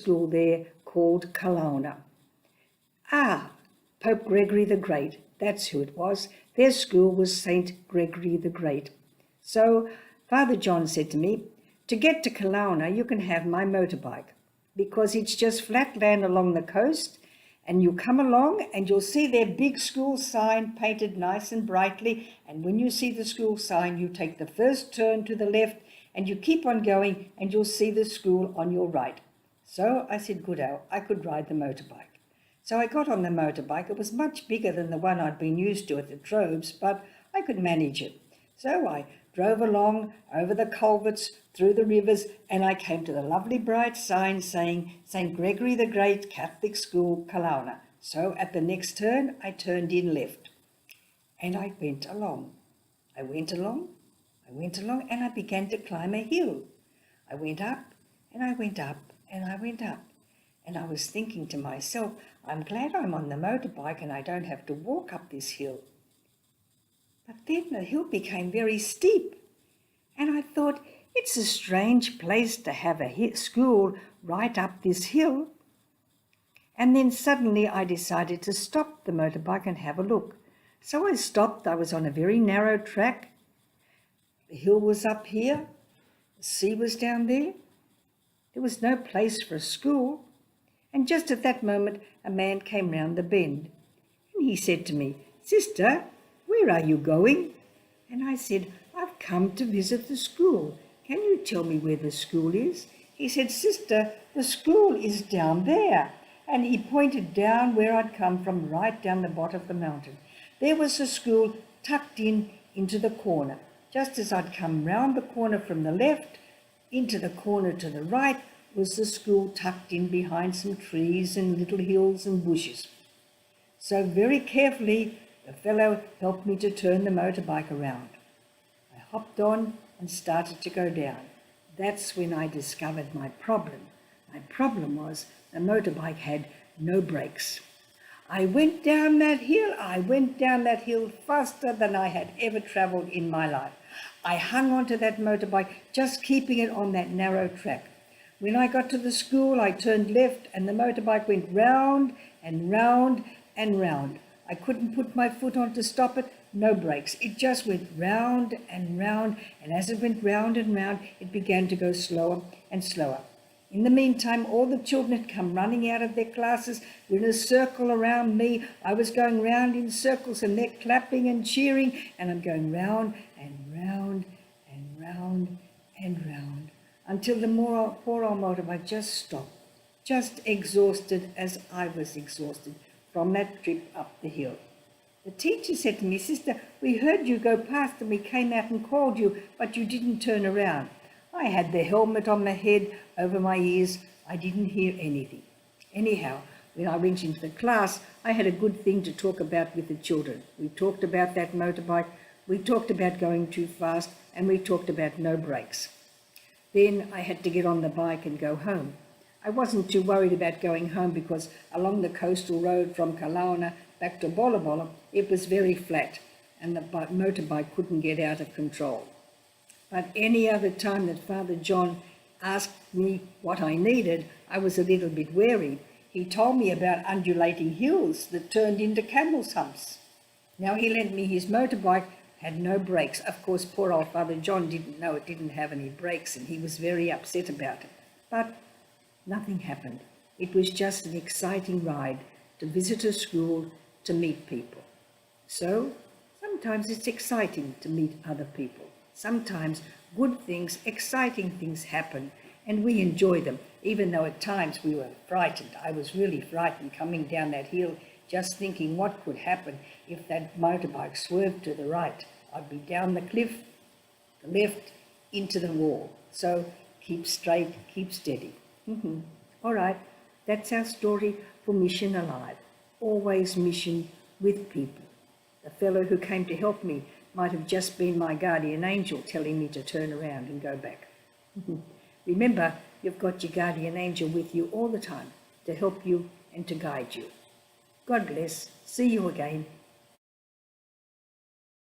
school there called Kelowna. Ah, Pope Gregory the Great, that's who it was. Their school was St. Gregory the Great. So Father John said to me, to get to Kelowna, you can have my motorbike because it's just flat land along the coast, and you come along and you'll see their big school sign painted nice and brightly, and when you see the school sign, you take the first turn to the left and you keep on going and you'll see the school on your right. So I said, good, I could ride the motorbike. So I got on the motorbike. It was much bigger than the one I'd been used to at the Trobes, but I could manage it. So I drove along over the culverts, through the rivers, and I came to the lovely bright sign saying St. Gregory the Great Catholic School, Kelowna. So at the next turn, I turned in left. And I went along. I went along, and I began to climb a hill. I went up, and I went up, and I went up. And I was thinking to myself, I'm glad I'm on the motorbike and I don't have to walk up this hill. But then the hill became very steep, and I thought, it's a strange place to have a school right up this hill. And then suddenly I decided to stop the motorbike and have a look. So I stopped. I was on a very narrow track. The hill was up here. The sea was down there. There was no place for a school. And just at that moment, a man came round the bend. And he said to me, Sister, where are you going? And I said, I've come to visit the school. Can you tell me where the school is? He said, Sister, the school is down there. And he pointed down where I'd come from, right down the bottom of the mountain. There was a school tucked into the corner. Just as I'd come round the corner from the left, into the corner to the right was the school tucked in behind some trees and little hills and bushes. So very carefully, the fellow helped me to turn the motorbike around. I hopped on and started to go down. That's when I discovered my problem. My problem was the motorbike had no brakes. I went down that hill faster than I had ever travelled in my life. I hung onto that motorbike, just keeping it on that narrow track. When I got to the school, I turned left and the motorbike went round and round and round. I couldn't put my foot on to stop it, no brakes. It just went round, and as it went round and round, it began to go slower and slower. In the meantime, all the children had come running out of their classes, were in a circle around me. I was going round in circles, and they're clapping and cheering, and I'm going round and round and round and round, until the poor old motorbike just stopped, just exhausted as I was exhausted from that trip up the hill. The teacher said to me, Sister, we heard you go past and we came out and called you, but you didn't turn around. I had the helmet on my head, over my ears. I didn't hear anything. Anyhow, when I went into the class, I had a good thing to talk about with the children. We talked about that motorbike, we talked about going too fast, and we talked about no brakes. Then I had to get on the bike and go home. I wasn't too worried about going home because along the coastal road from Kelowna back to Bola Bola, it was very flat and the motorbike couldn't get out of control. But any other time that Father John asked me what I needed, I was a little bit wary. He told me about undulating hills that turned into camel's humps. Now he lent me his motorbike, had no brakes. Of course, poor old Father John didn't know it didn't have any brakes, and he was very upset about it. But nothing happened. It was just an exciting ride to visit a school, to meet people. So sometimes it's exciting to meet other people. Sometimes good things, exciting things happen, and we enjoy them, even though at times we were frightened. I was really frightened coming down that hill, just thinking what could happen if that motorbike swerved to the right. I'd be down the cliff, the left, into the wall. So keep straight, keep steady. All right, that's our story for Mission Alive. Always mission with people. The fellow who came to help me might have just been my guardian angel telling me to turn around and go back. Remember, you've got your guardian angel with you all the time to help you and to guide you. God bless. See you again.